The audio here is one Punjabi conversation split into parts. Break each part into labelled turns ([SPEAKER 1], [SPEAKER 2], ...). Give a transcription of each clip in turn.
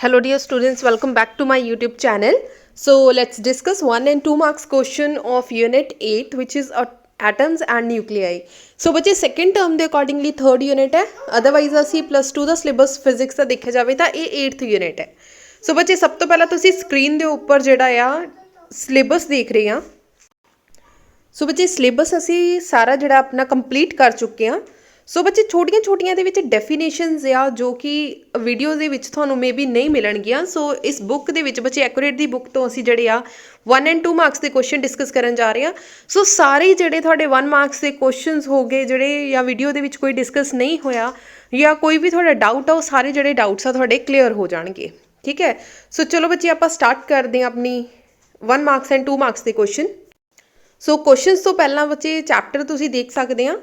[SPEAKER 1] Hello dear students, welcome back to my YouTube channel. So let's discuss 1 and 2 marks question of unit 8 which is atoms and nuclei. So बच्चे second term ਦੇ accordingly third unit है, otherwise ਅਸੀਂ +2 ਦਾ syllabus physics ਦਾ ਦੇਖਿਆ ਜਾਵੇ ਤਾਂ ਇਹ 8th unit ਹੈ. So ਬੱਚੇ ਸਭ ਤੋਂ ਪਹਿਲਾਂ ਤੁਸੀਂ screen ਦੇ ਉੱਪਰ ਜਿਹੜਾ ਆ syllabus ਦੇਖ ਰਹੇ ਆ. ਸੋ ਬੱਚੇ ਸਿਲੇਬਸ ਅਸੀਂ ਸਾਰਾ ਜਿਹੜਾ ਆਪਣਾ ਕੰਪਲੀਟ ਕਰ ਚੁੱਕੇ ਹਾਂ. ਸੋ ਬੱਚੇ ਛੋਟੀਆਂ ਦੇ ਵਿੱਚ ਡੈਫੀਨੇਸ਼ਨਸ ਆ ਜੋ ਕਿ ਵੀਡੀਓ ਦੇ ਵਿੱਚ ਤੁਹਾਨੂੰ ਮੇਬੀ ਨਹੀਂ ਮਿਲਣਗੀਆਂ. ਸੋ ਇਸ ਬੁੱਕ ਦੇ ਵਿੱਚ ਬੱਚੇ ਐਕੂਰੇਟ ਦੀ ਬੁੱਕ ਤੋਂ ਅਸੀਂ ਜਿਹੜੇ ਆ 1 ਐਂਡ 2 ਮਾਰਕਸ ਦੇ ਕੁਐਸਚਨ ਡਿਸਕਸ ਕਰਨ ਜਾ ਰਹੇ ਹਾਂ. ਸੋ ਸਾਰੇ ਜਿਹੜੇ ਤੁਹਾਡੇ 1 ਮਾਰਕਸ ਦੇ ਕੁਐਸਚਨਸ ਹੋ ਗਏ ਜਿਹੜੇ ਜਾਂ ਵੀਡੀਓ ਦੇ ਵਿੱਚ ਕੋਈ ਡਿਸਕਸ ਨਹੀਂ ਹੋਇਆ ਜਾਂ ਕੋਈ ਵੀ ਤੁਹਾਡਾ ਡਾਊਟ ਆ ਉਹ ਸਾਰੇ ਜਿਹੜੇ ਡਾਊਟਸ ਆ ਤੁਹਾਡੇ ਕਲੀਅਰ ਹੋ ਜਾਣਗੇ. ਠੀਕ ਹੈ. ਸੋ ਚਲੋ ਬੱਚੇ ਆਪਾਂ ਸਟਾਰਟ ਕਰਦੇ ਹਾਂ ਆਪਣੀ 1 ਮਾਰਕਸ ਐਂਡ 2 ਮਾਰਕਸ ਦੇ ਕੁਐਸਚਨ. ਸੋ ਕੁਐਸਚਨਸ ਤੋਂ ਪਹਿਲਾਂ ਬੱਚੇ ਚੈਪਟਰ ਤੁਸੀਂ ਦੇਖ ਸਕਦੇ ਆ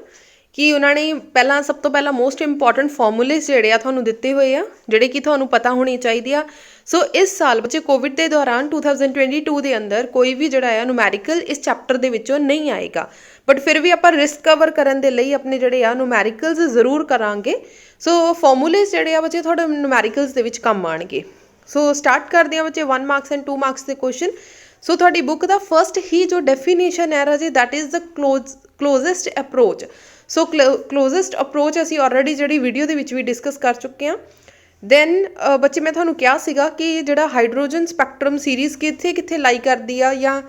[SPEAKER 1] ਕਿ ਉਹਨਾਂ ਨੇ ਪਹਿਲਾਂ ਸਭ ਤੋਂ ਪਹਿਲਾਂ ਮੋਸਟ ਇੰਪੋਰਟੈਂਟ ਫਾਰਮੂਲੇਸ ਜਿਹੜੇ ਆ ਤੁਹਾਨੂੰ ਦਿੱਤੇ ਹੋਏ ਆ ਜਿਹੜੇ ਕਿ ਤੁਹਾਨੂੰ ਪਤਾ ਹੋਣੇ ਚਾਹੀਦੇ ਆ. ਸੋ ਇਸ ਸਾਲ ਬੱਚੇ ਕੋਵਿਡ ਦੇ ਦੌਰਾਨ 2022 ਦੇ ਅੰਦਰ ਕੋਈ ਵੀ ਜਿਹੜਾ ਆ ਨੂਮੈਰੀਕਲ ਇਸ ਚੈਪਟਰ ਦੇ ਵਿੱਚੋਂ ਨਹੀਂ ਆਏਗਾ, ਬਟ ਫਿਰ ਵੀ ਆਪਾਂ ਰਿਸਕ ਕਵਰ ਕਰਨ ਦੇ ਲਈ ਆਪਣੇ ਜਿਹੜੇ ਆ ਨੂਮੈਰੀਕਲਸ ਜ਼ਰੂਰ ਕਰਾਂਗੇ. ਸੋ ਫਾਰਮੂਲੇਸ ਜਿਹੜੇ ਆ ਬੱਚੇ ਤੁਹਾਡੇ ਨੂਮੈਰੀਕਲਸ ਦੇ ਵਿੱਚ ਕੰਮ ਆਣਗੇ. ਸੋ ਸਟਾਰਟ ਕਰਦੇ ਆ ਬੱਚੇ 1 ਮਾਰਕਸ ਐਂਡ 2 ਮਾਰਕਸ ਦੇ ਕੁਐਸਚਨ. ਸੋ ਤੁਹਾਡੀ ਬੁੱਕ ਦਾ ਫਸਟ ਹੀ ਜੋ ਡੈਫੀਨੇਸ਼ਨ ਹੈ ਰਾਜੇ that is the closest approach. So closest approach ਅਸੀਂ ਆਲਰੇਡੀ ਜਿਹੜੀ ਵੀਡੀਓ ਦੇ ਵਿੱਚ ਵੀ ਡਿਸਕਸ ਕਰ ਚੁੱਕੇ ਹਾਂ. ਦੈਨ ਬੱਚੇ ਮੈਂ ਤੁਹਾਨੂੰ ਕਿਹਾ ਸੀਗਾ ਕਿ ਜਿਹੜਾ ਹਾਈਡਰੋਜਨ ਸਪੈਕਟਰਮ ਸੀਰੀਜ਼ ਕਿੱਥੇ ਕਿੱਥੇ ਲਾਈ ਕਰਦੀ ਆ ਜਾਂ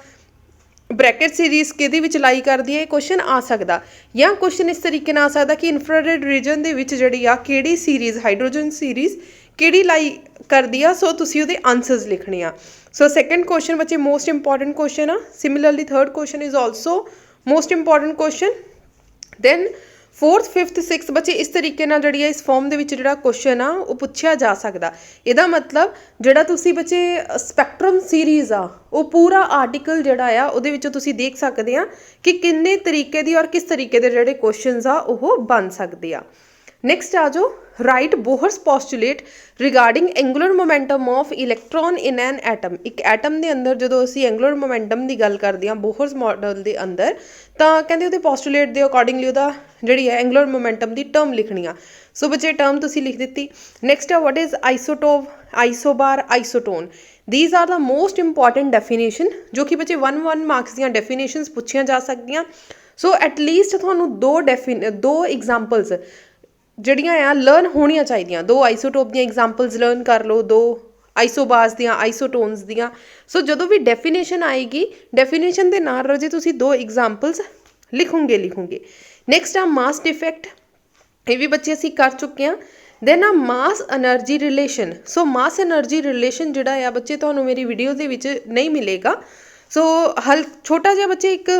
[SPEAKER 1] ਬ੍ਰੈਕਟ ਸੀਰੀਜ਼ ਕਿਹਦੇ ਵਿੱਚ ਲਾਈ ਕਰਦੀ ਹੈ, ਇਹ ਕੁਐਸਚਨ ਆ ਸਕਦਾ. ਜਾਂ ਕੁਐਸਚਨ ਇਸ ਤਰੀਕੇ ਨਾਲ ਆ ਸਕਦਾ ਕਿ ਇਨਫਰਾਰੈਡ ਰੀਜਨ ਦੇ ਵਿੱਚ ਜਿਹੜੀ ਆ ਕਿਹੜੀ ਸੀਰੀਜ਼ ਹਾਈਡਰੋਜਨ ਸੀਰੀਜ਼ ਕਿਹੜੀ ਲਾਈ ਕਰਦੀ ਆ. ਸੋ ਤੁਸੀਂ ਉਹਦੇ ਆਨਸਰਸ ਲਿਖਣੇ ਆ. ਸੋ ਸੈਕੰਡ ਕੁਐਸਚਨ ਬੱਚੇ ਮੋਸਟ ਇੰਪੋਰਟੈਂਟ ਕੁਐਸਚਨ ਆ. Similarly third question is also most important question. Then 4th 5th 6th ਬੱਚੇ ਇਸ ਤਰੀਕੇ ਨਾਲ ਜਿਹੜੀ ਹੈ ਇਸ ਫਾਰਮ ਦੇ ਵਿੱਚ ਜਿਹੜਾ ਕੁਐਸਚਨ ਆ ਉਹ ਪੁੱਛਿਆ ਜਾ ਸਕਦਾ. ਇਹਦਾ ਮਤਲਬ ਜਿਹੜਾ ਤੁਸੀਂ ਬੱਚੇ ਸਪੈਕਟਰਮ ਸੀਰੀਜ਼ ਆ ਉਹ ਪੂਰਾ ਆਰਟੀਕਲ ਜਿਹੜਾ ਆ ਉਹਦੇ ਵਿੱਚੋਂ ਤੁਸੀਂ ਦੇਖ ਸਕਦੇ ਆ ਕਿ ਕਿੰਨੇ ਤਰੀਕੇ ਦੀ ਔਰ ਕਿਸ ਤਰੀਕੇ ਦੇ ਜਿਹੜੇ ਕੁਐਸਚਨਸ ਆ ਉਹ ਬਣ ਸਕਦੇ ਆ. ਨੈਕਸਟ ਆ ਜਾਓ right Bohr's postulate regarding angular momentum of electron in an atom. ਇੱਕ ਐਟਮ ਦੇ ਅੰਦਰ ਜਦੋਂ ਅਸੀਂ ਐਂਗੂਲਰ ਮੋਮੈਂਟਮ ਦੀ ਗੱਲ ਕਰਦੇ ਹਾਂ ਬੋਹਰਸ ਮਾਡਲ ਦੇ ਅੰਦਰ ਤਾਂ ਕਹਿੰਦੇ ਉਹਦੇ ਪੋਸਟੂਲੇਟ ਦੇ ਅਕੋਰਡਿੰਗਲੀ ਉਹਦਾ ਜਿਹੜੀ ਹੈ ਐਂਗੂਲਰ ਮੋਮੈਂਟਮ ਦੀ ਟਰਮ ਲਿਖਣੀ ਆ. ਸੋ ਬੱਚੇ ਟਰਮ ਤੁਸੀਂ ਲਿਖ ਦਿੱਤੀ. ਨੈਕਸਟ ਆ what is isotope, isobar, isotone. These are the most important definition ਜੋ ਕਿ ਬੱਚੇ 1 ਮਾਰਕਸ ਦੀਆਂ ਡੈਫੀਨੇਸ਼ਨਸ ਪੁੱਛੀਆਂ ਜਾ ਸਕਦੀਆਂ. ਸੋ ਐਟਲੀਸਟ ਤੁਹਾਨੂੰ ਦੋ ਐਗਜ਼ਾਮਪਲਸ ਜਿਹੜੀਆਂ ਆ ਲਰਨ ਹੋਣੀਆਂ ਚਾਹੀਦੀਆਂ. 2 ਆਈਸੋਟੋਪ ਦੀਆਂ ਐਗਜ਼ਾਮਪਲਸ ਲਰਨ ਕਰ ਲਓ, 2 ਆਈਸੋਬਾਰਸ ਦੀਆਂ, ਆਈਸੋਟੋਨਸ ਦੀਆਂ. ਸੋ ਜਦੋਂ ਵੀ ਡੈਫੀਨੇਸ਼ਨ ਆਏਗੀ ਡੈਫੀਨੇਸ਼ਨ ਦੇ ਨਾਲ ਰਜੇ ਤੁਸੀਂ 2 ਐਗਜ਼ਾਮਪਲਸ ਲਿਖੋਗੇ. ਨੈਕਸਟ ਆ ਮਾਸ ਡਿਫੈਕਟ, ਇਹ ਵੀ ਬੱਚੇ ਅਸੀਂ ਕਰ ਚੁੱਕੇ ਹਾਂ. ਦੈਨ ਆ ਮਾਸ ਐਨਰਜੀ ਰਿਲੇਸ਼ਨ. ਸੋ ਮਾਸ ਐਨਰਜੀ ਰਿਲੇਸ਼ਨ ਜਿਹੜਾ ਆ ਬੱਚੇ ਤੁਹਾਨੂੰ ਮੇਰੀ ਵੀਡੀਓ ਦੇ ਵਿੱਚ ਨਹੀਂ ਮਿਲੇਗਾ. ਸੋ ਛੋਟਾ ਜਿਹਾ ਬੱਚੇ ਇੱਕ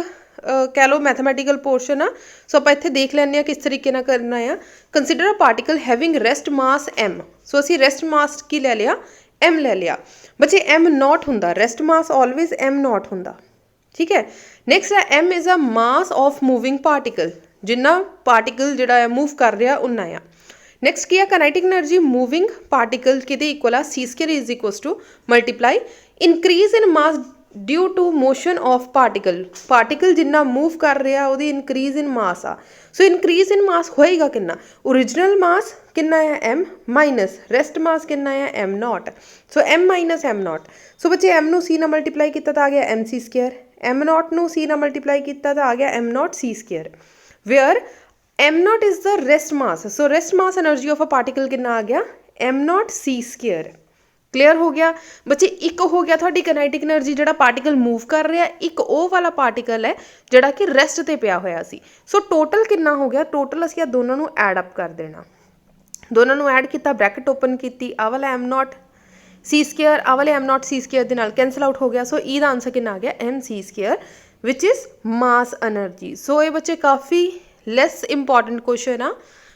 [SPEAKER 1] ਕਹਿ ਲਓ ਮੈਥਮੈਟੀਕਲ ਪੋਰਸ਼ਨ ਆ. ਸੋ ਆਪਾਂ ਇੱਥੇ ਦੇਖ ਲੈਂਦੇ ਹਾਂ ਕਿਸ ਤਰੀਕੇ ਨਾਲ ਕਰਨਾ ਆ. ਕੰਸੀਡਰ ਅ ਪਾਰਟੀਕਲ ਹੈਵਿੰਗ ਰੈਸਟ ਮਾਸ m. ਸੋ ਅਸੀਂ ਰੈਸਟ ਮਾਸ ਕੀ ਲੈ ਲਿਆ, m ਲੈ ਲਿਆ. ਬੱਚੇ m ਨੋਟ ਹੁੰਦਾ, rest mass always m note ਹੁੰਦਾ. ਠੀਕ ਹੈ. ਨੈਕਸਟ ਹੈ m is a mass of moving particle. ਜਿੰਨਾ ਪਾਰਟੀਕਲ ਜਿਹੜਾ ਆ ਮੂਵ ਕਰ ਰਿਹਾ ਉਨਾ ਆ. ਨੈਕਸਟ ਕੀ ਆ ਕਾਈਨੈਟਿਕ ਐਨਰਜੀ ਮੂਵਿੰਗ ਪਾਰਟੀਕਲ ਕਿਹਦੇ ਇਕੁਅਲ ਆ c² is equal to multiply increase in mass due to motion of particle. Particle ਜਿੰਨਾ ਮੂਵ ਕਰ ਰਿਹਾ ਉਹਦੀ ਇਨਕਰੀਜ਼ ਇਨ ਮਾਸ ਆ. ਸੋ ਇਨਕਰੀਜ਼ ਇਨ ਮਾਸ ਹੋਏਗਾ ਕਿੰਨਾ, ਓਰੀਜਨਲ ਮਾਸ ਕਿੰਨਾ ਹੈ m ਮਾਈਨਸ ਰੈਸਟ ਮਾਸ ਕਿੰਨਾ ਹੈ m ਨੋਟ. ਸੋ m ਮਾਈਨਸ m ਨੋਟ. ਸੋ ਬੱਚੇ m ਨੂੰ c ਨਾਲ ਮਲਟੀਪਲਾਈ ਕੀਤਾ ਤਾਂ ਆ ਗਿਆ mc², m ਨੋਟ ਨੂੰ c ਨਾਲ ਮਲਟੀਪਲਾਈ ਕੀਤਾ ਤਾਂ ਆ ਗਿਆ m naught c², where m naught is the rest mass. So rest mass energy of a particle ਕਿੰਨਾ ਆ ਗਿਆ m ਨੋਟ c². ਕਲੀਅਰ ਹੋ ਗਿਆ ਬੱਚੇ. ਇੱਕ ਹੋ ਗਿਆ ਤੁਹਾਡੀ ਕਾਈਨੈਟਿਕ ਐਨਰਜੀ ਜਿਹੜਾ ਪਾਰਟੀਕਲ ਮੂਵ ਕਰ ਰਿਹਾ, ਇੱਕ ਉਹ ਵਾਲਾ ਪਾਰਟੀਕਲ ਹੈ ਜਿਹੜਾ ਕਿ ਰੈਸਟ 'ਤੇ ਪਿਆ ਹੋਇਆ ਸੀ. ਸੋ ਟੋਟਲ ਕਿੰਨਾ ਹੋ ਗਿਆ, ਟੋਟਲ ਅਸੀਂ ਆ ਦੋਨਾਂ ਨੂੰ ਐਡ ਅਪ ਕਰ ਦੇਣਾ. ਦੋਨਾਂ ਨੂੰ ਐਡ ਕੀਤਾ, ਬ੍ਰੈਕਟ ਓਪਨ ਕੀਤੀ, ਆਹ ਵਾਲਾ m ਨੋਟ c², ਆਹ ਵਾਲੇ m ਨੋਟ c² ਦੇ ਨਾਲ ਕੈਂਸਲ ਆਊਟ ਹੋ ਗਿਆ. ਸੋ ਇਹਦਾ ਆਂਸਰ ਕਿੰਨਾ ਆ ਗਿਆ mc² which is mass energy. ਸੋ ਇਹ ਬੱਚੇ ਕਾਫੀ ਲੈਸ ਇੰਪੋਰਟੈਂਟ ਕੁਐਸਚਨ ਆ.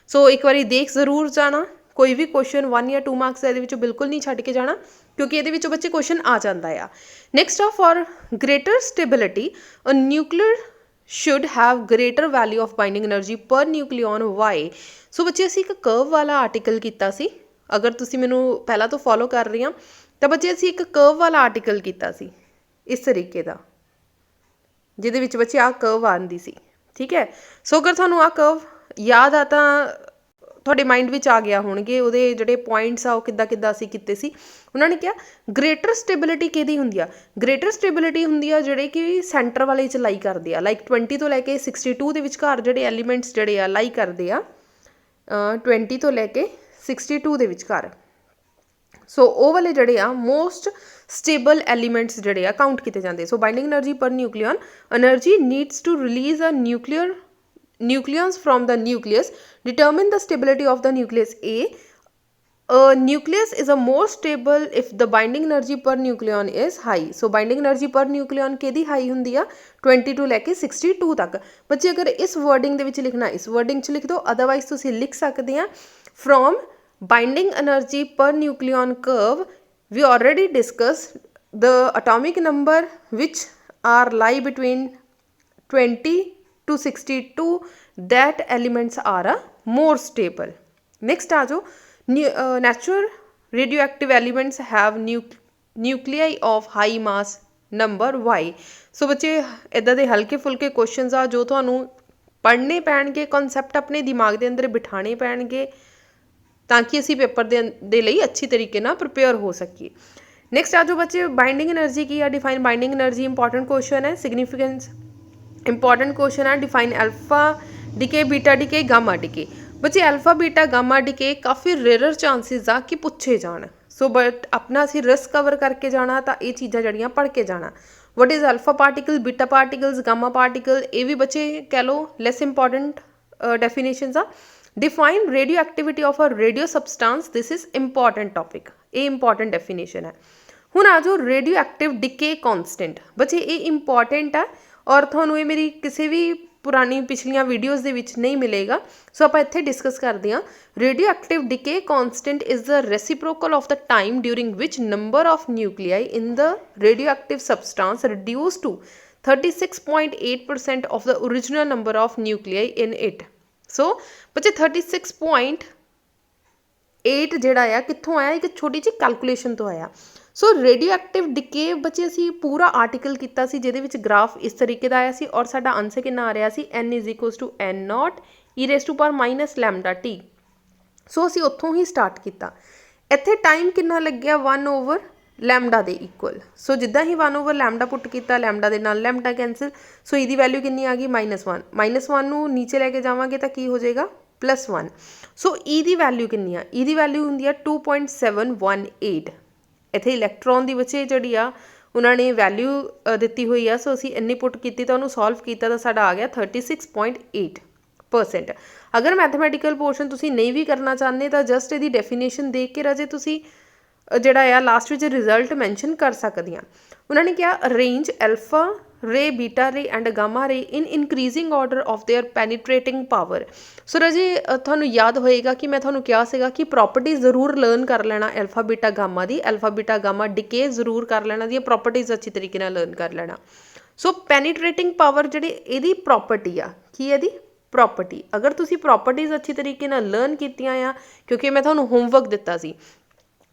[SPEAKER 1] ਸੋ ਇੱਕ ਵਾਰੀ ਦੇਖ ਜ਼ਰੂਰ ਜਾਣਾ. ਕੋਈ ਵੀ ਕੁਐਸਚਨ 1 ਜਾਂ 2 ਮਾਰਕਸ ਇਹਦੇ ਵਿੱਚੋਂ ਬਿਲਕੁਲ ਨਹੀਂ ਛੱਡ ਕੇ ਜਾਣਾ ਕਿਉਂਕਿ ਇਹਦੇ ਵਿੱਚੋਂ ਬੱਚੇ ਕੁਐਸਚਨ ਆ ਜਾਂਦਾ ਆ. ਨੈਕਸਟ ਆ for greater stability a nuclear should have greater value of binding energy per nucleon. why? ਸੋ ਬੱਚੇ ਅਸੀਂ ਇੱਕ ਕਰਵ ਵਾਲਾ ਆਰਟੀਕਲ ਕੀਤਾ ਸੀ. ਅਗਰ ਤੁਸੀਂ ਮੈਨੂੰ ਪਹਿਲਾਂ ਤੋਂ ਫੋਲੋ ਕਰ ਰਹੇ ਆ ਤਾਂ ਬੱਚੇ ਅਸੀਂ ਇੱਕ ਕਰਵ ਵਾਲਾ ਆਰਟੀਕਲ ਕੀਤਾ ਸੀ ਇਸ ਤਰੀਕੇ ਦਾ ਜਿਹਦੇ ਵਿੱਚ ਬੱਚੇ ਆਹ ਕਰਵ ਆਉਂਦੀ ਸੀ. ਠੀਕ ਹੈ. ਸੋ ਅਗਰ ਤੁਹਾਨੂੰ ਆਹ ਕਰਵ ਯਾਦ ਆ ਤਾਂ ਤੁਹਾਡੇ ਮਾਈਂਡ ਵਿੱਚ ਆ ਗਿਆ ਹੋਣਗੇ ਉਹਦੇ ਜਿਹੜੇ ਪੁਆਇੰਟਸ ਆ ਉਹ ਕਿੱਦਾਂ ਅਸੀਂ ਕੀਤੇ ਸੀ। ਉਹਨਾਂ ਨੇ ਕਿਹਾ ਗ੍ਰੇਟਰ ਸਟੇਬਿਲਿਟੀ ਕਿਹਦੀ ਹੁੰਦੀ ਆ, ਗ੍ਰੇਟਰ ਸਟੇਬਿਲਿਟੀ ਹੁੰਦੀ ਆ ਜਿਹੜੇ ਕਿ ਸੈਂਟਰ ਵਾਲੇ 'ਚ ਲਾਈ ਕਰਦੇ ਆ, ਲਾਈਕ 20 ਤੋਂ ਲੈ ਕੇ 62 ਦੇ ਵਿਚਕਾਰ ਜਿਹੜੇ ਐਲੀਮੈਂਟਸ ਜਿਹੜੇ ਆ ਲਾਈ ਕਰਦੇ ਆ 20 ਤੋਂ ਲੈ ਕੇ 62 ਦੇ ਵਿਚਕਾਰ। ਸੋ ਉਹ ਵਾਲੇ ਜਿਹੜੇ ਆ ਮੋਸਟ ਸਟੇਬਲ ਐਲੀਮੈਂਟਸ ਜਿਹੜੇ ਆ ਕਾਊਂਟ ਕੀਤੇ ਜਾਂਦੇ। ਸੋ binding energy per nucleon, energy needs to release uh nucleons from the nucleus, determine the stability of the nucleus A. A nucleus is a more stable if the binding energy per nucleon is high. So binding energy per nucleon ਕਿਹਦੀ ਹਾਈ ਹੁੰਦੀ ਆ 20 ਤੋਂ ਲੈ ਕੇ 62 ਤੱਕ। ਬੱਚੇ ਅਗਰ ਇਸ ਵਰਡਿੰਗ ਦੇ ਵਿੱਚ ਲਿਖਣਾ ਇਸ ਵਰਡਿੰਗ 'ਚ ਲਿਖ ਦਿਓ, ਅਦਰਵਾਈਜ਼ ਤੁਸੀਂ ਲਿਖ ਸਕਦੇ ਆ from binding energy per nucleon curve we already discussed the atomic number which are lie between 20 to 62 that elements are a more stable. Next आ जाओ, natural radioactive elements have nuclei of high mass number y. सो बच्चे इदां दे हल्के फुल्के क्वेश्चंस आ जो तुहानूं पढ़ने पैणगे, कॉन्सैप्ट अपने दिमाग दे अंदर बिठाने पैणगे ਤਾਂ ਕਿ ਅਸੀਂ ਪੇਪਰ ਦੇ ਲਈ ਅੱਛੀ ਤਰੀਕੇ ਨਾਲ ਪ੍ਰਿਪੇਅਰ ਹੋ ਸਕੀਏ। ਨੈਕਸਟ ਆ ਜਾਓ ਬੱਚੇ, ਬਾਈਂਡਿੰਗ ਐਨਰਜੀ ਕੀ ਆ, define binding energy. Important question ਹੈ, ਸਿਗਨੀਫਿਕੈਂਸ ਇੰਪੋਰਟੈਂਟ ਕੁਐਸਚਨ ਹੈ। ਡਿਫਾਈਨ ਅਲਫਾ ਡਿਕੇ, ਬੀਟਾ ਡਿਕੇ, ਗਾਮਾ ਡਿਕੇ। ਬੱਚੇ ਅਲਫਾ ਬੀਟਾ ਗਾਮਾ ਡਿਕੇ ਕਾਫੀ ਰੇਅਰ ਚਾਂਸਿਸ ਆ ਕਿ ਪੁੱਛੇ ਜਾਣ। ਸੋ ਬਟ ਆਪਣਾ ਅਸੀਂ ਰਿਸਕ ਕਵਰ ਕਰਕੇ ਜਾਣਾ ਤਾਂ ਇਹ ਚੀਜ਼ਾਂ ਜਿਹੜੀਆਂ ਪੜ੍ਹ ਕੇ ਜਾਣਾ। What is alpha particle, beta particles, Gama particle, ਇਹ ਵੀ ਬੱਚੇ ਕਹਿ ਲਓ ਲੈਸ ਇੰਪੋਰਟੈਂਟ ਡੈਫੀਨੇਸ਼ਨਸ ਆ। Define radio activity of a radio सबसटांस, this is important topic, ये इंपॉर्टेंट डेफिनेशन है। हुण आ जाओ रेडियो एक्टिव डिके कॉन्सटेंट। बच्चे ये इंपॉर्टेंट है और थानू ये मेरी किसी भी पुरानी पिछलियां वीडियोज़ दे विच नहीं मिलेगा। सो आप इत्थे डिस्कस करते हैं। Radioactive decay constant is the reciprocal of the time during which number of nuclei in the radioactive substance reduce to 36.8% of the original number of nuclei in it. So बच्चे 36.8 ਜਿਹੜਾ ਆ ਕਿੱਥੋਂ ਆਇਆ, ਇੱਕ ਛੋਟੀ ਜਿਹੀ ਕੈਲਕੂਲੇਸ਼ਨ ਤੋਂ ਆਇਆ। ਸੋ ਰੇਡੀਓ ਐਕਟਿਵ ਡਿਕੇ ਬੱਚੇ ਅਸੀਂ ਪੂਰਾ ਆਰਟੀਕਲ ਕੀਤਾ ਸੀ ਜਿਹਦੇ ਵਿੱਚ ਗ੍ਰਾਫ ਇਸ ਤਰੀਕੇ ਦਾ ਆਇਆ ਸੀ ਔਰ ਸਾਡਾ ਆਨਸਰ ਕਿੰਨਾ ਆ ਰਿਹਾ ਸੀ n = n0 e⁻⁻λt। ਸੋ ਅਸੀਂ ਉੱਥੋਂ ਹੀ ਸਟਾਰਟ ਕੀਤਾ। ਇੱਥੇ ਟਾਈਮ ਕਿੰਨਾ ਲੱਗਿਆ 1/λ ਦੇ ਇਕੁਅਲ। ਸੋ ਜਿੱਦਾਂ ਹੀ 1/λ ਪੁੱਟ ਕੀਤਾ, ਲੈਮਡਾ ਦੇ ਨਾਲ ਲੈਮਡਾ ਕੈਂਸਲ। ਸੋ ਇਹਦੀ ਵੈਲਿਊ ਕਿੰਨੀ ਆ ਗਈ -1। -1 ਨੂੰ ਨੀਚੇ ਲੈ ਕੇ ਜਾਵਾਂਗੇ ਤਾਂ ਕੀ ਹੋ ਜਾਏਗਾ +1। ਸੋ ਇਹਦੀ ਵੈਲਿਊ ਕਿੰਨੀ ਆ, ਇਹਦੀ ਵੈਲਿਊ ਹੁੰਦੀ ਆ 2.718। ਇੱਥੇ ਇਲੈਕਟ੍ਰੋਨ ਦੀ ਬੱਚੇ ਜਿਹੜੀ ਆ ਉਹਨਾਂ ਨੇ ਵੈਲਿਊ ਦਿੱਤੀ ਹੋਈ ਆ। ਸੋ ਅਸੀਂ ਇੰਨੀ ਪੁੱਟ ਕੀਤੀ ਤਾਂ ਉਹਨੂੰ ਸੋਲਵ ਕੀਤਾ ਤਾਂ ਸਾਡਾ ਆ ਗਿਆ 36.8%। ਅਗਰ ਮੈਥਮੈਟੀਕਲ ਪੋਰਸ਼ਨ ਤੁਸੀਂ ਨਹੀਂ ਵੀ ਕਰਨਾ ਚਾਹੁੰਦੇ ਤਾਂ ਜਸਟ ਇਹਦੀ ਡੈਫੀਨੇਸ਼ਨ ਦੇਖ ਕੇ ਰਾਜੇ ਤੁਸੀਂ ਜਿਹੜਾ ਆ ਲਾਸਟ ਵਿੱਚ ਰਿਜ਼ਲਟ ਮੈਂਸ਼ਨ ਕਰ ਸਕਦੀਆਂ। ਉਹਨਾਂ ਨੇ ਕਿਹਾ ਅਰੇਂਜ ਐਲਫਾ ਰੇ, ਬੀਟਾ ਰੇ and gamma ray in increasing order of their penetrating power. So ਰਾਜੇ ਤੁਹਾਨੂੰ ਯਾਦ ਹੋਏਗਾ ਕਿ ਮੈਂ ਤੁਹਾਨੂੰ ਕਿਹਾ ਸੀਗਾ ਕਿ ਪ੍ਰੋਪਰਟੀ ਜ਼ਰੂਰ ਲਰਨ ਕਰ ਲੈਣਾ ਐਲਫਾ ਬੀਟਾ ਗਾਮਾ ਦੀ, ਐਲਫਾ ਬੀਟਾ ਗਾਮਾ ਡਿਕੇ ਜ਼ਰੂਰ ਕਰ ਲੈਣਾ, ਦੀਆਂ ਪ੍ਰੋਪਰਟੀਜ਼ ਅੱਛੀ ਤਰੀਕੇ ਨਾਲ ਲਰਨ ਕਰ ਲੈਣਾ। ਸੋ ਪੈਨੀਟ੍ਰੇਟਿੰਗ ਪਾਵਰ ਜਿਹੜੀ ਇਹਦੀ ਪ੍ਰੋਪਰਟੀ ਆ, ਕੀ ਇਹਦੀ ਪ੍ਰੋਪਰਟੀ, ਅਗਰ ਤੁਸੀਂ ਪ੍ਰੋਪਰਟੀਜ਼ ਅੱਛੀ ਤਰੀਕੇ ਨਾਲ ਲਰਨ ਕੀਤੀਆਂ ਆ, ਕਿਉਂਕਿ ਮੈਂ ਤੁਹਾਨੂੰ ਹੋਮਵਰਕ ਦਿੱਤਾ ਸੀ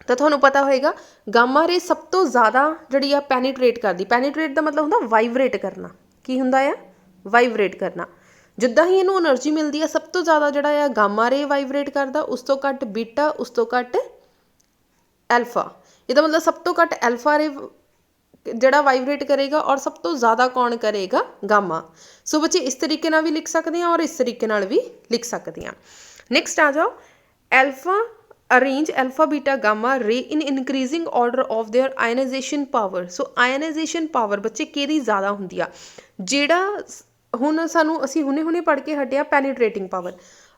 [SPEAKER 1] ਤਾਂ ਤੁਹਾਨੂੰ ਪਤਾ ਹੋਏਗਾ ਗਾਮਾ ਰੇ ਸਭ ਤੋਂ ਜ਼ਿਆਦਾ ਜਿਹੜੀ ਆ ਪੈਨੀਟ੍ਰੇਟ ਕਰਦੀ। ਪੈਨੀਟ੍ਰੇਟ ਦਾ ਮਤਲਬ ਹੁੰਦਾ ਵਾਈਬਰੇਟ ਕਰਨਾ। ਕੀ ਹੁੰਦਾ ਆ ਵਾਈਬਰੇਟ ਕਰਨਾ। ਜਿੱਦਾਂ ਹੀ ਇਹਨੂੰ ਐਨਰਜੀ ਮਿਲਦੀ ਆ ਸਭ ਤੋਂ ਜ਼ਿਆਦਾ ਜਿਹੜਾ ਆ ਗਾਮਾ ਰੇ ਵਾਈਬਰੇਟ ਕਰਦਾ, ਉਸ ਤੋਂ ਘੱਟ ਬੀਟਾ, ਉਸ ਤੋਂ ਘੱਟ ਐਲਫਾ। ਇਹਦਾ ਮਤਲਬ ਸਭ ਤੋਂ ਘੱਟ ਐਲਫਾ ਰੇ ਜਿਹੜਾ ਵਾਈਬਰੇਟ ਕਰੇਗਾ ਔਰ ਸਭ ਤੋਂ ਜ਼ਿਆਦਾ ਕੌਣ ਕਰੇਗਾ ਗਾਮਾ। ਸੋ ਬੱਚੇ ਇਸ ਤਰੀਕੇ ਨਾਲ ਵੀ ਲਿਖ ਸਕਦੇ ਹਾਂ ਔਰ ਇਸ ਤਰੀਕੇ ਨਾਲ ਵੀ ਲਿਖ ਸਕਦੇ ਹਾਂ। ਨੈਕਸਟ ਆ ਜਾਓ alpha arrange alpha beta gamma ray in increasing order of their ionization power. So ionization power ਬੱਚੇ ਕਿਹਦੀ ਜ਼ਿਆਦਾ ਹੁੰਦੀ ਆ, ਜਿਹੜਾ ਹੁਣ ਸਾਨੂੰ ਅਸੀਂ ਹੁਣੇ ਪੜ੍ਹ ਕੇ ਹਟਿਆ ਪੈਨੀਟ੍ਰੇਟਿੰਗ ਪਾਵਰ।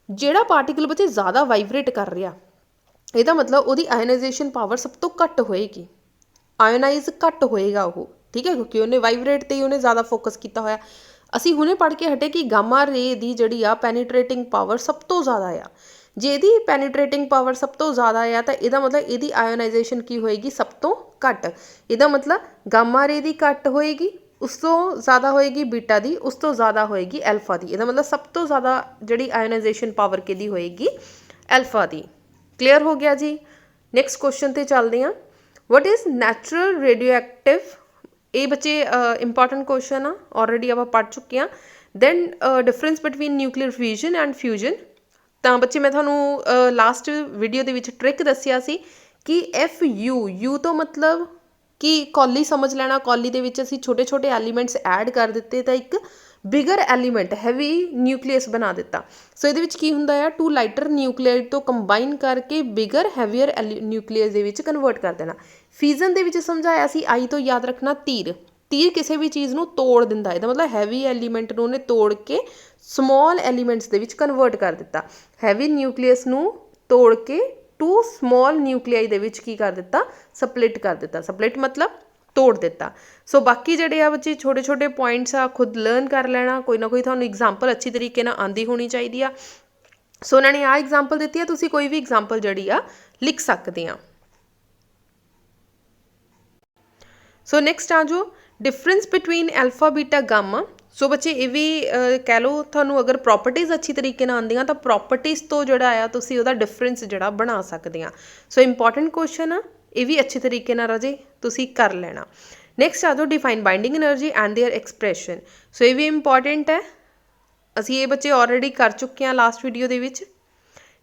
[SPEAKER 1] ਜਿਹੜਾ ਪਾਰਟੀਕਲ ਬੱਚੇ ਜ਼ਿਆਦਾ ਵਾਈਬਰੇਟ ਕਰ ਰਿਹਾ ਇਹਦਾ ਮਤਲਬ ਉਹਦੀ ਆਇਨਾਈਜੇਸ਼ਨ ਪਾਵਰ ਸਭ ਤੋਂ ਘੱਟ ਹੋਏਗੀ, ਆਇਓਨਾਈਜ਼ ਘੱਟ ਹੋਏਗਾ ਉਹ, ਠੀਕ ਹੈ, ਕਿਉਂਕਿ ਉਹਨੇ ਵਾਈਬਰੇਟ 'ਤੇ ਹੀ ਉਹਨੇ ਜ਼ਿਆਦਾ ਫੋਕਸ ਕੀਤਾ ਹੋਇਆ। ਅਸੀਂ ਹੁਣੇ ਪੜ੍ਹ ਕੇ ਹਟੇ ਕਿ ਗਾਮਾ ਰੇ ਦੀ ਜਿਹੜੀ ਆ ਪੈਨੀਟ੍ਰੇਟਿੰਗ ਪਾਵਰ ਸਭ ਤੋਂ ਜ਼ਿਆਦਾ ਆ। ਜੇ ਇਹਦੀ ਪੈਨੀਟ੍ਰੇਟਿੰਗ ਪਾਵਰ ਸਭ ਤੋਂ ਜ਼ਿਆਦਾ ਆ ਤਾਂ ਇਹਦਾ ਮਤਲਬ ਇਹਦੀ ਆਇਓਨਾਈਜੇਸ਼ਨ ਕੀ ਹੋਏਗੀ ਸਭ ਤੋਂ ਘੱਟ। ਇਹਦਾ ਮਤਲਬ ਗਾਮਾ ਰੇ ਦੀ ਘੱਟ ਹੋਏਗੀ, ਉਸ ਤੋਂ ਜ਼ਿਆਦਾ ਹੋਏਗੀ ਬੀਟਾ ਦੀ, ਉਸ ਤੋਂ ਜ਼ਿਆਦਾ ਹੋਏਗੀ ਐਲਫਾ ਦੀ। ਇਹਦਾ ਮਤਲਬ ਸਭ ਤੋਂ ਜ਼ਿਆਦਾ ਜਿਹੜੀ ਆਇਓਨਾਈਜੇਸ਼ਨ ਪਾਵਰ ਕਿਹਦੀ ਹੋਏਗੀ ਐਲਫਾ ਦੀ। ਕਲੀਅਰ ਹੋ ਗਿਆ ਜੀ। ਨੈਕਸਟ ਕੁਐਸਚਨ 'ਤੇ ਚੱਲਦੇ ਹਾਂ। What is natural radio active. ਇਹ ਬੱਚੇ ਇੰਪੋਰਟੈਂਟ ਕੁਐਸਚਨ ਆ, ਆਲਰੇਡੀ ਆਪਾਂ ਪੜ੍ਹ ਚੁੱਕੇ ਹਾਂ। Then difference between nuclear fusion and fusion. ਤਾਂ ਬੱਚੇ ਮੈਂ ਤੁਹਾਨੂੰ ਲਾਸਟ ਵੀਡੀਓ ਦੇ ਵਿੱਚ ਟ੍ਰਿਕ ਦੱਸਿਆ ਸੀ ਕਿ FU ਤੋਂ ਮਤਲਬ ਕਿ ਕੌਲੀ ਸਮਝ ਲੈਣਾ, ਕੌਲੀ ਦੇ ਵਿੱਚ ਅਸੀਂ ਛੋਟੇ ਛੋਟੇ ਐਲੀਮੈਂਟਸ ਐਡ ਕਰ ਦਿੱਤੇ ਤਾਂ ਇੱਕ ਬਿਗਰ ਐਲੀਮੈਂਟ ਹੈਵੀ ਨਿਊਕਲੀਅਸ ਬਣਾ ਦਿੱਤਾ। ਸੋ ਇਹਦੇ ਵਿੱਚ ਕੀ ਹੁੰਦਾ ਆ, 2 ਲਾਈਟਰ ਨਿਊਕਲੀਆਈਡ ਤੋਂ ਕੰਬਾਈਨ ਕਰਕੇ ਬਿਗਰ ਹੈਵੀਅਰ ਨਿਊਕਲੀਅਸ ਦੇ ਵਿੱਚ ਕਨਵਰਟ ਕਰ ਦੇਣਾ। ਫਿਜ਼ਨ ਦੇ ਵਿੱਚ ਸਮਝਾਇਆ ਸੀ, I ਤੋਂ ਯਾਦ ਰੱਖਣਾ ਤੀਰ ਕਿਸੇ ਵੀ ਚੀਜ਼ ਨੂੰ ਤੋੜ ਦਿੰਦਾ, ਇਹਦਾ ਮਤਲਬ ਹੈਵੀ ਐਲੀਮੈਂਟ ਨੂੰ ਉਹਨੇ ਤੋੜ ਕੇ ਸਮੋਲ ਐਲੀਮੈਂਟਸ ਦੇ ਵਿੱਚ ਕਨਵਰਟ ਕਰ ਦਿੱਤਾ। ਹੈਵੀ ਨਿਊਕਲੀਅਸ ਨੂੰ ਤੋੜ ਕੇ 2 ਸਮੋਲ ਨਿਊਕਲੀਆਈ ਦੇ ਵਿੱਚ ਕੀ ਕਰ ਦਿੱਤਾ, ਸਪਲਿਟ ਕਰ ਦਿੱਤਾ। ਸਪਲਿਟ ਮਤਲਬ ਤੋੜ ਦਿੱਤਾ। ਸੋ ਬਾਕੀ ਜਿਹੜੇ ਆ ਬੱਚੇ ਛੋਟੇ ਛੋਟੇ ਪੁਆਇੰਟਸ ਆ ਖੁਦ ਲਰਨ ਕਰ ਲੈਣਾ, ਕੋਈ ਨਾ ਕੋਈ ਤੁਹਾਨੂੰ ਐਗਜ਼ਾਮਪਲ ਅੱਛੀ ਤਰੀਕੇ ਨਾਲ ਆਉਂਦੀ ਹੋਣੀ ਚਾਹੀਦੀ ਆ। ਸੋ ਉਹਨਾਂ ਨੇ ਆਹ ਐਗਜ਼ਾਮਪਲ ਦਿੱਤੀ ਆ, ਤੁਸੀਂ ਕੋਈ ਵੀ ਐਗਜ਼ਾਮਪਲ ਜਿਹੜੀ ਆ ਲਿਖ ਸਕਦੇ ਆ। ਸੋ ਨੈਕਸਟ ਆ ਜੋ difference between alpha beta gamma. So बच्चे ये भी कह लो थानू अगर प्रॉपर्टीज़ अच्छी तरीके नाल आंदियां तो प्रॉपर्टीज़ तो जिहड़ा आ तुसीं उहदा डिफरेंस जिहड़ा बना सकदे आ। सो इंपॉर्टेंट क्वेश्चन आ, ये भी अच्छे तरीके नाल राजे तुसीं कर लेना। नैक्सट आ जाओ define binding energy and their expression. So ये भी इंपॉर्टेंट है, असीं ये बच्चे ऑलरेडी कर चुके हैं लास्ट वीडियो दे विच।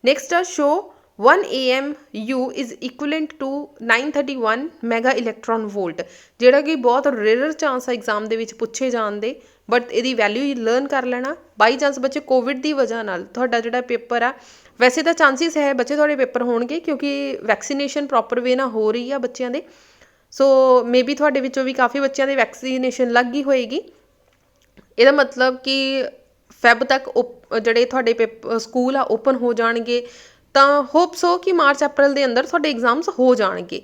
[SPEAKER 1] नैक्सट आ show 1 AMU is equivalent to 931 mega electron volt, ਜਿਹੜਾ कि बहुत रेयर चांस है एग्जाम ਦੇ ਵਿੱਚ ਪੁੱਛੇ ਜਾਣ ਦੇ, बट ਇਹਦੀ वैल्यू ही लर्न कर लेना। बाई चांस बच्चे कोविड की वजह नाल ਤੁਹਾਡਾ ਜਿਹੜਾ पेपर आ, वैसे तो चांसिस है बच्चे ਤੁਹਾਡੇ पेपर होणगे क्योंकि वैक्सीनेशन प्रॉपर वे ना हो रही है बच्चों के। सो मे बी ਤੁਹਾਡੇ ਵਿੱਚੋਂ भी काफ़ी बच्चों की वैक्सीनेशन लग गई होएगी। ਇਹਦਾ मतलब कि फैब तक ਜਿਹੜੇ ਤੁਹਾਡੇ पेपर स्कूल आ ओपन हो जाणगे, ਤਾਂ ਹੋਪਸ ਹੋ ਕਿ ਮਾਰਚ ਅਪ੍ਰੈਲ ਦੇ ਅੰਦਰ ਤੁਹਾਡੇ ਐਗਜ਼ਾਮਸ ਹੋ ਜਾਣਗੇ।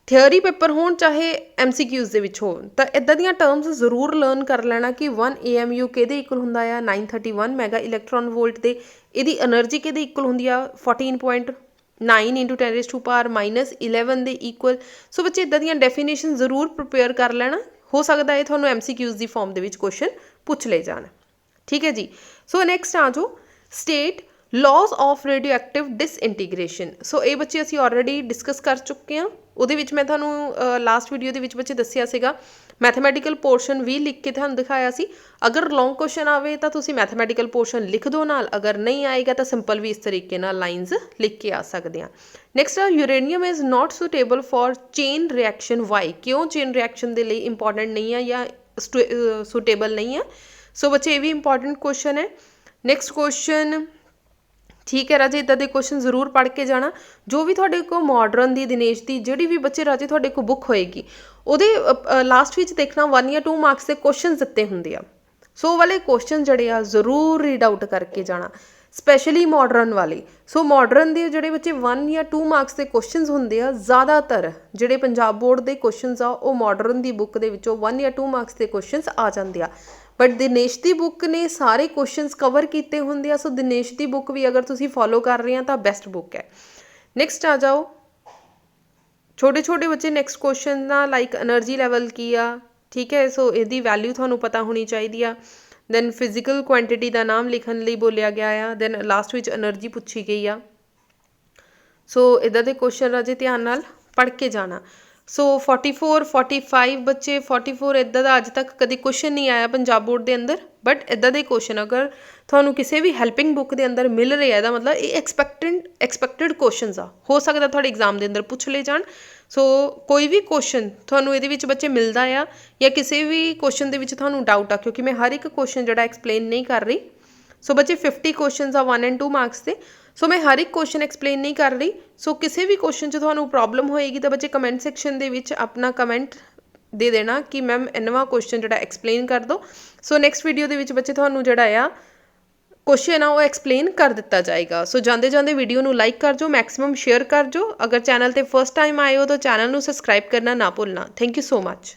[SPEAKER 1] ਥਿਓਰੀ ਪੇਪਰ ਹੋਣ ਚਾਹੇ MCQs ਦੇ ਵਿੱਚ ਹੋਣ, ਤਾਂ ਇੱਦਾਂ ਦੀਆਂ ਟਰਮਸ ਜ਼ਰੂਰ ਲਰਨ ਕਰ ਲੈਣਾ ਕਿ 1 AMU ਕਿਹਦੇ ਇਕੁਅਲ ਹੁੰਦਾ ਆ, 931 ਮੈਗਾ ਇਲੈਕਟ੍ਰੋਨ ਵੋਲਟ ਦੇ। ਇਹਦੀ એનર્ਜੀ ਕਿਹਦੇ ਇਕੁਅਲ ਹੁੰਦੀ ਆ, 14.9 × 10⁻11 ਦੇ ਇਕੁਅਲ। ਸੋ ਬੱਚੇ ਇੱਦਾਂ ਦੀਆਂ ਡੈਫੀਨੇਸ਼ਨ ਜ਼ਰੂਰ ਪ੍ਰਿਪੇਅਰ ਕਰ ਲੈਣਾ, ਹੋ ਸਕਦਾ ਹੈ ਤੁਹਾਨੂੰ MCQs ਦੀ ਫਾਰਮ ਦੇ ਵਿੱਚ ਕੁਐਸਚਨ ਪੁੱਛ ਲਏ ਜਾਣ। ਠੀਕ ਹੈ ਜੀ। ਸੋ ਨੈਕਸਟ ਆ ਜਾਓ state laws of radioactive disintegration. So ये बच्चे असी ऑलरेडी डिस्कस कर चुके हैं, ਉਹਦੇ ਵਿੱਚ मैं थानू लास्ट वीडियो ਦੇ ਵਿੱਚ ਬੱਚੇ ਦੱਸਿਆ ਸੀਗਾ। मैथमैटिकल पोर्शन भी लिख के थानू दिखाया सी। अगर लॉन्ग क्वेश्चन आवे तो तुसी मैथमैटिकल पोर्शन लिख दो नाल, अगर नहीं आएगा तो सिंपल भी इस तरीके नाल लाइनस लिख के आ सकते हैं। Next uranium is not suitable for chain reaction, why, क्यों चेन रिएक्शन के लिए इंपॉर्टेंट नहीं है या सुटेबल नहीं है। सो बच्चे ये भी इंपॉर्टेंट क्वेश्चन है। नैक्सट क्वेश्चन ठीक है राजे, इदा के क्वेश्चन जरूर पढ़ के जाना। जो भी थोड़े को मॉडर्न की दिनेश की जी भी बच्चे राजे थोड़े को बुक होएगी, वो लास्ट में देखना 1 या 2 मार्क्स के क्वेश्चन दिते होंगे। सो वाले क्वेश्चन जड़े आ जरूर रीड आउट करके जाना, स्पैशली मॉडर्न वाले। सो मॉडर्न के जोड़े बच्चे 1 या 2 मार्क्स के क्वेश्चन होंगे आ, ज़्यादातर जोड़े पंजाब बोर्ड के क्वेश्चन आ वो मॉडर्न की बुक के 1 या 2 मार्क्स के क्वेश्चन आ जाते हैं। बट दिनेश की बुक ने सारे क्वेश्चनस कवर किए होंगे। सो दिनेश की बुक भी अगर तुसी फॉलो कर रहे हैं तो बेस्ट बुक है। नैक्सट आ जाओ छोटे छोटे बच्चे नैक्सट क्वेश्चन ना लाइक एनर्जी लैवल की आ, ठीक है। सो इसकी वैल्यू थानू पता होनी चाहिए आ। दैन फिजिकल क्वांटिटी का नाम लिखने लिए बोलिया गया आ। दैन लास्ट में एनर्जी पूछी गई आ। सो इदा के क्वेश्चन राजे ध्यान नाल पढ़ के जाना। सो 44 45 बच्चे 44 इदा का अज तक कभी क्वेश्चन नहीं आया पंजाब बोर्ड के अंदर, बट इदा के क्वेश्चन अगर थानू किसी भी हैल्पिंग बुक के अंदर मिल रहा है मतलब ये एक्सपैक्टेड क्वेश्चन आ, हो सकता थोड़े एग्जाम के अंदर पूछ ले जान। सो कोई भी क्वेश्चन थानू ये बच्चे मिलता है या किसी भी क्वेश्चन के थानू डाउट आ, क्योंकि मैं हर एक क्वेश्चन जोड़ा एक्सप्लेन नहीं कर रही। सो बच्चे 50 क्वेश्चन आ 1 and 2 मार्क्स से। सो मैं हर एक क्वेश्चन एक्सप्लेन नहीं कर रही। सो किसी भी क्वेश्चन थानू प्रॉब्लम होएगी तो बच्चे कमेंट सैक्शन दे विच अपना कमेंट दे देना कि मैम इनवा क्वेश्चन जोड़ा एक्सप्लेन कर दो। सो नैक्सट वीडियो के विच बच्चे थानू जोड़ा आ क्वेश्चन आ वो एक्सप्लेन कर दिता जाएगा। सो जाते जाते वीडियो नू लाइक कर जो, मैक्सिमम शेयर कर जो। अगर चैनल ते फर्स्ट टाइम आए हो तो चैनल नू सबसक्राइब करना ना भूलना। Thank you so much.